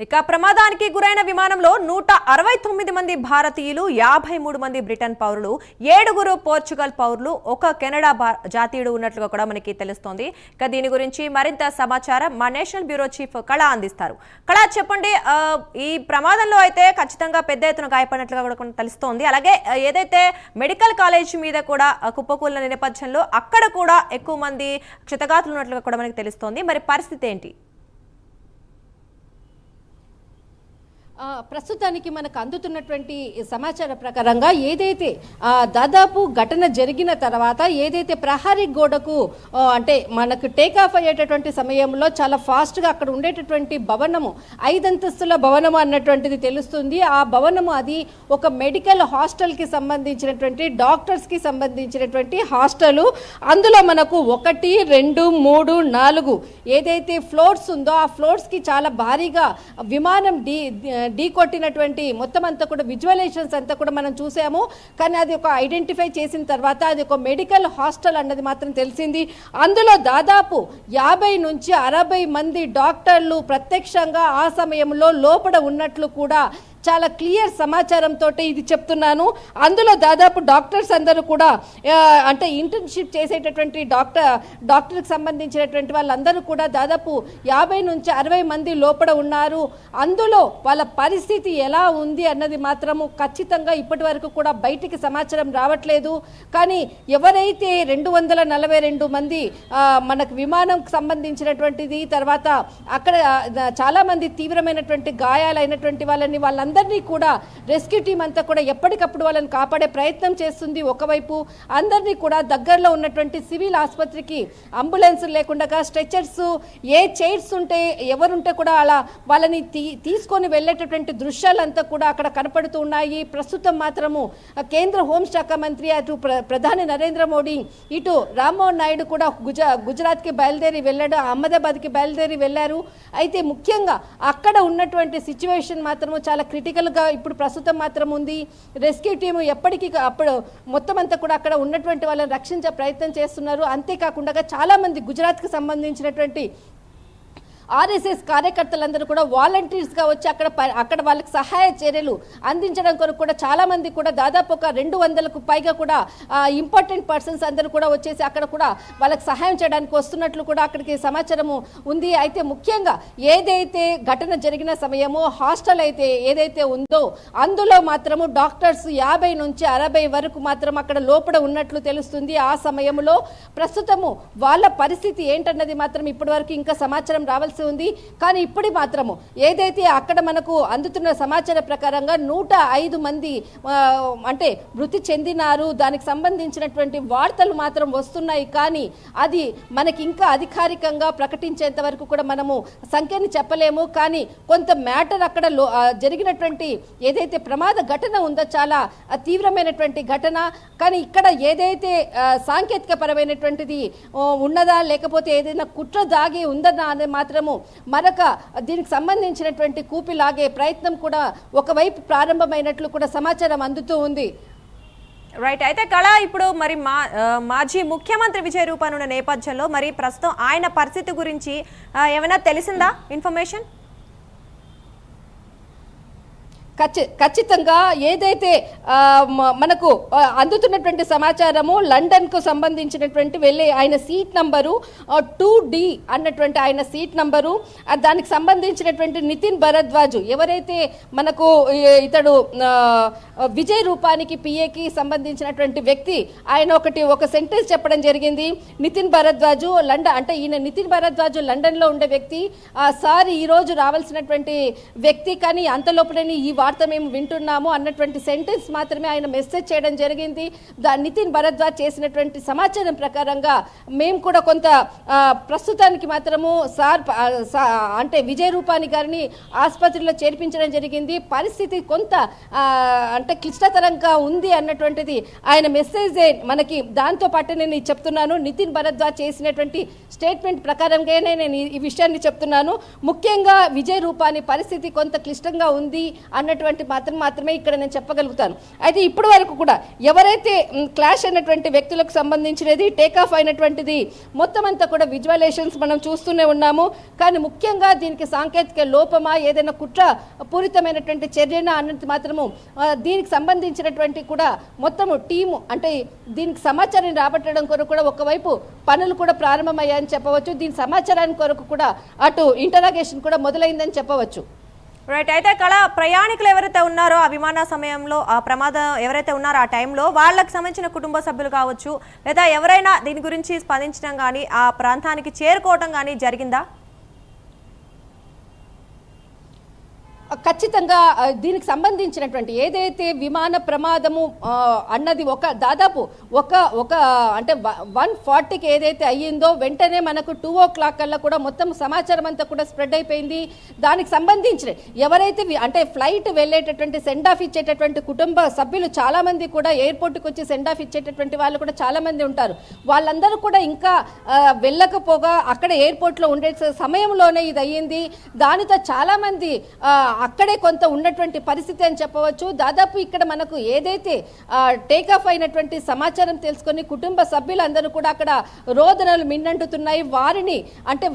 ఇక ప్రమాదానికి గురైన విమానంలో 169 మంది భారతీయులు, 53 మంది బ్రిటన్ పౌరులు, 7 పోర్చుగల్ పౌరులు, 1 కెనడా జాతీయుడు ఉన్నట్లుగా కూడా మనకి తెలుస్తోంది. ఇక దీని గురించి మరింత సమాచారం మా నేషనల్ బ్యూరో చీఫ్ కళ అందిస్తారు. కళ, చెప్పండి, ఈ ప్రమాదంలో అయితే ఖచ్చితంగా పెద్ద ఎత్తున గాయపడినట్లుగా కూడా తెలుస్తోంది. అలాగే ఏదైతే మెడికల్ కాలేజ్ మీద కూడా కుప్పకూలిన నేపథ్యంలో అక్కడ కూడా ఎక్కువ మంది క్షతగాతులు ఉన్నట్లుగా కూడా మనకి తెలుస్తోంది. మరి పరిస్థితి ఏంటి? ప్రస్తుతానికి మనకు అందుతున్నటువంటి సమాచార ప్రకారంగా ఏదైతే దాదాపు ఘటన జరిగిన తర్వాత ఏదైతే ప్రహరీ గోడకు అంటే మనకు టేక్ ఆఫ్ అయ్యేటటువంటి సమయంలో చాలా ఫాస్ట్గా అక్కడ ఉండేటటువంటి భవనము 5 అంతస్తుల భవనము అన్నటువంటిది తెలుస్తుంది. ఆ భవనము అది ఒక మెడికల్ హాస్టల్కి సంబంధించినటువంటి డాక్టర్స్కి సంబంధించినటువంటి హాస్టలు. అందులో మనకు 1, 2, 3, 4 ఏదైతే ఫ్లోర్స్ ఉందో ఆ ఫ్లోర్స్కి చాలా భారీగా విమానం ఢీ కొట్టినటువంటి మొత్తం అంతా కూడా విజువలైజేషన్స్ అంతా కూడా మనం చూసాము. కానీ అది ఒక ఐడెంటిఫై చేసిన తర్వాత అది ఒక మెడికల్ హాస్టల్ అన్నది మాత్రం తెలిసింది. అందులో దాదాపు 50 నుంచి 60 మంది డాక్టర్లు ప్రత్యక్షంగా ఆ సమయంలో లోపల ఉన్నట్లు కూడా చాలా క్లియర్ సమాచారంతో ఇది చెప్తున్నాను. అందులో దాదాపు డాక్టర్స్ అందరూ కూడా అంటే ఇంటర్న్షిప్ చేసేటటువంటి డాక్టర్కి సంబంధించినటువంటి వాళ్ళందరూ కూడా దాదాపు 50 నుంచి 60 మంది లోపల ఉన్నారు. అందులో వాళ్ళ పరిస్థితి ఎలా ఉంది అన్నది మాత్రము ఖచ్చితంగా ఇప్పటి వరకు కూడా బయటికి సమాచారం రావట్లేదు. కానీ ఎవరైతే 242 మంది మనకు విమానంకి సంబంధించినటువంటిది, తర్వాత అక్కడ చాలామంది తీవ్రమైనటువంటి గాయాలైనటువంటి వాళ్ళందరినీ కూడా రెస్క్యూ టీం అంతా కూడా ఎప్పటికప్పుడు వాళ్ళని కాపాడే ప్రయత్నం చేస్తుంది. ఒకవైపు అందరినీ కూడా దగ్గరలో ఉన్నటువంటి సివిల్ ఆసుపత్రికి అంబులెన్స్ లేకుండా స్ట్రెచర్స్, ఏ చైర్స్ ఉంటే ఎవరుంటే కూడా అలా వాళ్ళని తీసుకొని వెళ్ళేటటువంటి దృశ్యాలంతా కూడా అక్కడ కనపడుతూ ఉన్నాయి. ప్రస్తుతం మాత్రము కేంద్ర హోంశాఖ మంత్రి అటు ప్రధాని నరేంద్ర మోడీ, ఇటు రామ్మోహన్ నాయుడు కూడా గుజరాత్కి బయలుదేరి వెళ్ళాడు, అహ్మదాబాద్కి బయలుదేరి వెళ్ళారు. అయితే ముఖ్యంగా అక్కడ ఉన్నటువంటి సిచ్యువేషన్ మాత్రము చాలా క్రిటికల్గా ఇప్పుడు ప్రస్తుతం మాత్రం ఉంది. రెస్క్యూ టీము ఎప్పటికీ అప్పుడు మొత్తం అంతా కూడా అక్కడ ఉన్నటువంటి వాళ్ళని రక్షించే ప్రయత్నం చేస్తున్నారు. అంతేకాకుండా చాలామంది గుజరాత్కి సంబంధించినటువంటి ఆర్ఎస్ఎస్ కార్యకర్తలందరూ కూడా వాలంటీర్స్గా వచ్చి అక్కడ వాళ్ళకి సహాయ చర్యలు అందించడం కొరకు కూడా చాలామంది కూడా దాదాపు ఒక 200కు పైగా కూడా ఇంపార్టెంట్ పర్సన్స్ అందరూ కూడా వచ్చేసి అక్కడ కూడా వాళ్ళకి సహాయం చేయడానికి వస్తున్నట్లు కూడా అక్కడికి సమాచారము ఉంది. అయితే ముఖ్యంగా ఏదైతే ఘటన జరిగిన సమయమో హాస్టల్ అయితే ఏదైతే ఉందో అందులో మాత్రము డాక్టర్స్ 50 నుంచి 60 వరకు మాత్రం అక్కడ లోపల ఉన్నట్లు తెలుస్తుంది. ఆ సమయంలో ప్రస్తుతము వాళ్ళ పరిస్థితి ఏంటన్నది మాత్రం ఇప్పటి వరకు ఇంకా సమాచారం రావాల్సి ఉంది. కానీ ఇప్పుడు మాత్రము ఏదైతే అక్కడ మనకు అందుతున్న సమాచార ప్రకారంగా 105 మంది అంటే మృతి చెందినారు. దానికి సంబంధించినటువంటి వార్తలు మాత్రం వస్తున్నాయి. కానీ అది మనకి ఇంకా అధికారికంగా ప్రకటించేంత వరకు కూడా మనము సంఖ్యని చెప్పలేము. కానీ కొంత మ్యాటర్ అక్కడ జరిగినటువంటి ఏదైతే ప్రమాద ఘటన ఉందో చాలా తీవ్రమైనటువంటి ఘటన. కానీ ఇక్కడ ఏదైతే సాంకేతిక పరమైనటువంటిది ఉన్నదా లేకపోతే ఏదైనా కుట్ర దాగి ఉందన్నా అనేది మాత్రం మరొక దీనికి సంబంధించినటువంటి కూపిలాగే ప్రయత్నం కూడా ఒకవైపు ప్రారంభమైనట్లు కూడా సమాచారం అందుతూ ఉంది. రైట్. అయితే కళ, ఇప్పుడు మరి మాజీ ముఖ్యమంత్రి విజయ్ రూపాని ఉన్న నేపథ్యంలో మరి ప్రస్తుతం ఆయన పరిస్థితి గురించి ఏమైనా తెలిసిందా ఇన్ఫర్మేషన్? ఖచ్చితంగా ఏదైతే మనకు అందుతున్నటువంటి సమాచారము లండన్కు సంబంధించినటువంటి వెళ్ళే ఆయన సీట్ నంబరు 2D అన్నటువంటి ఆయన సీట్ నంబరు, దానికి సంబంధించినటువంటి నితిన్ భరద్వాజ్ ఎవరైతే మనకు ఇతడు విజయ్ రూపానికి పిఏకి సంబంధించినటువంటి వ్యక్తి, ఆయన ఒక సెంటెన్స్ చెప్పడం జరిగింది. నితిన్ భరద్వాజ్ లండన్ అంటే ఈయన నితిన్ భరద్వాజ్ లండన్లో ఉండే వ్యక్తి, సార్ ఈరోజు రావాల్సినటువంటి వ్యక్తి కానీ అంతలోపలనే ఈ వార్త మేము వింటున్నాము అన్నటువంటి సెంటెన్స్ మాత్రమే ఆయన మెసేజ్ చేయడం జరిగింది. నితిన్ భరద్వాజ్ చేసినటువంటి సమాచారం ప్రకారంగా మేము కూడా కొంత ప్రస్తుతానికి మాత్రము సార్ అంటే విజయ్ రూపాని గారిని ఆసుపత్రిలో చేర్పించడం జరిగింది, పరిస్థితి కొంత అంటే క్లిష్టతరంగా ఉంది అన్నటువంటిది ఆయన మెసేజే మనకి. దాంతో పాటు నేను చెప్తున్నాను, నితిన్ భరద్వాజ్ చేసినటువంటి స్టేట్మెంట్ ప్రకారంగానే నేను ఈ విషయాన్ని చెప్తున్నాను. ముఖ్యంగా విజయ్ రూపాని పరిస్థితి కొంత క్లిష్టంగా ఉంది అన్న అన్నటువంటి మాత్రమే ఇక్కడ నేను చెప్పగలుగుతాను. అయితే ఇప్పటి వరకు కూడా ఎవరైతే క్లాష్ అయినటువంటి వ్యక్తులకు సంబంధించినది టేక్ ఆఫ్ అయినటువంటిది మొత్తం అంతా కూడా విజువలైజేషన్స్ మనం చూస్తూనే ఉన్నాము. కానీ ముఖ్యంగా దీనికి సాంకేతిక లోపమా ఏదైనా కుట్ర పూరితమైనటువంటి చర్యనా అన్నది మాత్రము దీనికి సంబంధించినటువంటి కూడా మొత్తము టీము అంటే దీనికి సమాచారం రాబట్టడం కొరకు కూడా ఒకవైపు పనులు కూడా ప్రారంభమయ్యాయని చెప్పవచ్చు. దీని సమాచారానికి కొరకు కూడా అటు ఇంటరాగేషన్ కూడా మొదలైందని చెప్పవచ్చు. రైట్. అయితే కళ ప్రయాణికులు ఎవరైతే ఉన్నారో ఆ విమాన సమయంలో ఆ ప్రమాదం ఎవరైతే ఉన్నారో ఆ టైంలో వాళ్ళకి సంబంధించిన కుటుంబ సభ్యులు కావచ్చు లేదా ఎవరైనా దీని గురించి స్పందించడం కానీ ఆ ప్రాంతానికి చేరుకోవడం కానీ జరిగిందా? ఖచ్చితంగా దీనికి సంబంధించినటువంటి ఏదైతే విమాన ప్రమాదము అన్నది దాదాపు ఒక అంటే 1:40కి ఏదైతే అయ్యిందో వెంటనే మనకు 2:00 కల్లా కూడా మొత్తం సమాచారం అంతా కూడా స్ప్రెడ్ అయిపోయింది. దానికి సంబంధించిన ఎవరైతే అంటే ఫ్లైట్ వెళ్ళేటటువంటి సెండ్ ఆఫ్ ఇచ్చేటటువంటి కుటుంబ సభ్యులు చాలా మంది కూడా ఎయిర్పోర్ట్కి వచ్చి సెండ్ ఆఫ్ ఇచ్చేటటువంటి వాళ్ళు కూడా చాలా మంది ఉంటారు. వాళ్ళందరూ కూడా ఇంకా వెళ్ళకపోగా అక్కడ ఎయిర్పోర్ట్లో ఉండే సమయంలోనే ఇది అయ్యింది. దానితో చాలా మంది అక్కడే కొంత ఉన్నటువంటి పరిస్థితి అని చెప్పవచ్చు. దాదాపు ఇక్కడ మనకు ఏదైతే టేక్ ఆఫ్ అయినటువంటి సమాచారం తెలుసుకొని కుటుంబ సభ్యులందరూ కూడా అక్కడ రోదనలు మిన్నంటుతున్నాయి.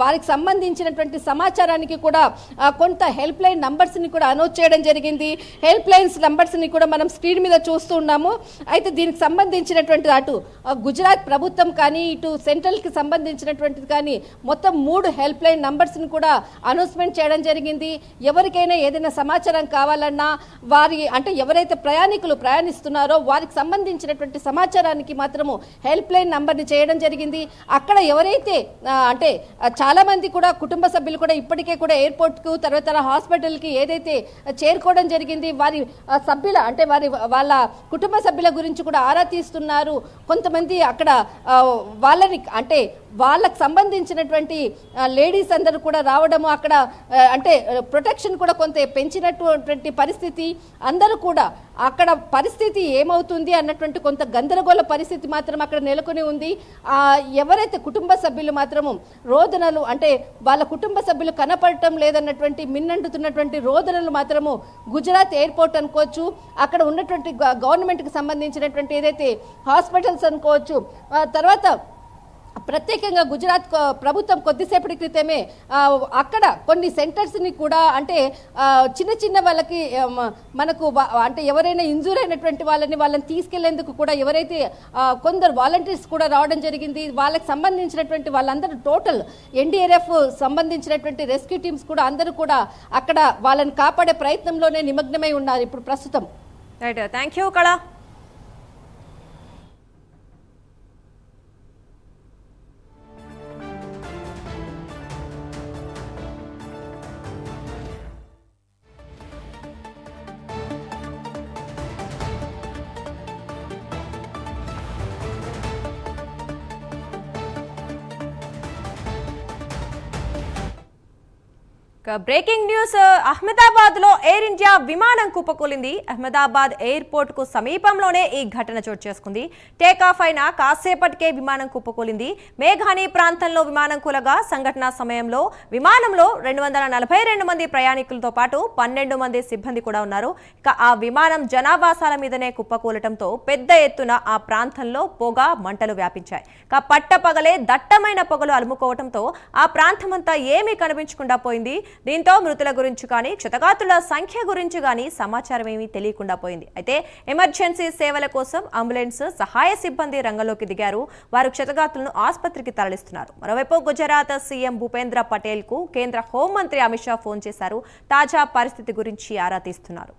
వారికి సంబంధించినటువంటి సమాచారానికి కూడా కొంత హెల్ప్ లైన్ నంబర్స్ని కూడా అనౌన్స్ చేయడం జరిగింది. హెల్ప్ లైన్స్ నంబర్స్ని కూడా మనం స్క్రీన్ మీద చూస్తూ ఉన్నాము. అయితే దీనికి సంబంధించినటువంటి అటు గుజరాత్ ప్రభుత్వం కానీ ఇటు సెంట్రల్కి సంబంధించినటువంటిది కానీ మొత్తం 3 హెల్ప్ లైన్ నంబర్స్ని కూడా అనౌన్స్మెంట్ చేయడం జరిగింది. ఎవరికైనా ఏదైనా సమాచారం కావాలన్నా అంటే ఎవరైతే ప్రయాణికులు ప్రయాణిస్తున్నారో వారికి సంబంధించినటువంటి సమాచారానికి మాత్రము హెల్ప్ లైన్ నంబర్ని చేయడం జరిగింది. అక్కడ ఎవరైతే అంటే చాలా మంది కూడా కుటుంబ సభ్యులు కూడా ఇప్పటికే కూడా ఎయిర్పోర్ట్కు తర్వాత హాస్పిటల్కి ఏదైతే చేరుకోవడం జరిగింది వారి సభ్యుల అంటే వాళ్ళ కుటుంబ సభ్యుల గురించి కూడా ఆరా తీస్తున్నారు. కొంతమంది అక్కడ వాళ్ళని అంటే వాళ్ళకు సంబంధించినటువంటి లేడీస్ అందరూ కూడా రావడము అక్కడ అంటే ప్రొటెక్షన్ కూడా కొంత పెంచినటువంటి పరిస్థితి. అందరూ కూడా అక్కడ పరిస్థితి ఏమవుతుంది అన్నటువంటి కొంత గందరగోళ పరిస్థితి మాత్రం అక్కడ నెలకొని ఉంది. ఎవరైతే కుటుంబ సభ్యులు మాత్రము రోదనలు అంటే వాళ్ళ కుటుంబ సభ్యులు కనపడటం లేదన్నటువంటి మిన్నంటుతున్నటువంటి రోదనలు మాత్రము గుజరాత్ ఎయిర్పోర్ట్ అనుకోవచ్చు, అక్కడ ఉన్నటువంటి గవర్నమెంట్కి సంబంధించినటువంటి ఏదైతే హాస్పిటల్స్ అనుకోవచ్చు, తర్వాత ప్రత్యేకంగా గుజరాత్ ప్రభుత్వం కొద్దిసేపటి క్రితమే అక్కడ కొన్ని సెంటర్స్ని కూడా అంటే చిన్న వాళ్ళకి మనకు అంటే ఎవరైనా ఇంజూర్ అయినటువంటి వాళ్ళని తీసుకెళ్లేందుకు కూడా ఎవరైతే కొందరు వాలంటీర్స్ కూడా రావడం జరిగింది. వాళ్ళకి సంబంధించినటువంటి వాళ్ళందరూ టోటల్ ఎన్డీఆర్ఎఫ్ సంబంధించినటువంటి రెస్క్యూ టీమ్స్ కూడా అందరూ కూడా అక్కడ వాళ్ళని కాపాడే ప్రయత్నంలోనే నిమగ్నమై ఉన్నారు ఇప్పుడు ప్రస్తుతం. Right. Thank you Kala. Breaking news. Ahmedabad లో ఎయిర్ ఇండియా విమానం కుప్పకూలింది. అహ్మదాబాద్ ఎయిర్పోర్ట్ కు సమీపంలోనే ఈ ఘటన చోటు చేసుకుంది. టేక్ ఆఫ్ అయిన కాసేపటికే విమానం కుప్పకూలింది. మేఘాని ప్రాంతంలో విమానం కూలగా సంఘటన సమయంలో విమానంలో 242 మంది ప్రయాణికులతో పాటు 12 మంది సిబ్బంది కూడా ఉన్నారు. ఇక ఆ విమానం జనావాసాల మీదనే కుప్పకూలటంతో పెద్ద ఎత్తున ఆ ప్రాంతంలో పొగ మంటలు వ్యాపించాయి. ఇక పట్టపగలే దట్టమైన పొగలు అలుముకోవడంతో ఆ ప్రాంతమంతా ఏమీ కనిపించకుండా పోయింది. దీంతో మృతుల గురించి కానీ క్షతగాతుల సంఖ్య గురించి కానీ సమాచారం ఏమీ తెలియకుండా పోయింది. అయితే ఎమర్జెన్సీ సేవల కోసం అంబులెన్స్ సహాయ సిబ్బంది రంగంలోకి దిగారు. వారు క్షతగాతులను ఆసుపత్రికి తరలిస్తున్నారు. మరోవైపు గుజరాత్ సీఎం భూపేంద్ర పటేల్ కు కేంద్ర హోంమంత్రి అమిత్ షా ఫోన్ చేశారు. తాజా పరిస్థితి గురించి ఆరా తీస్తున్నారు.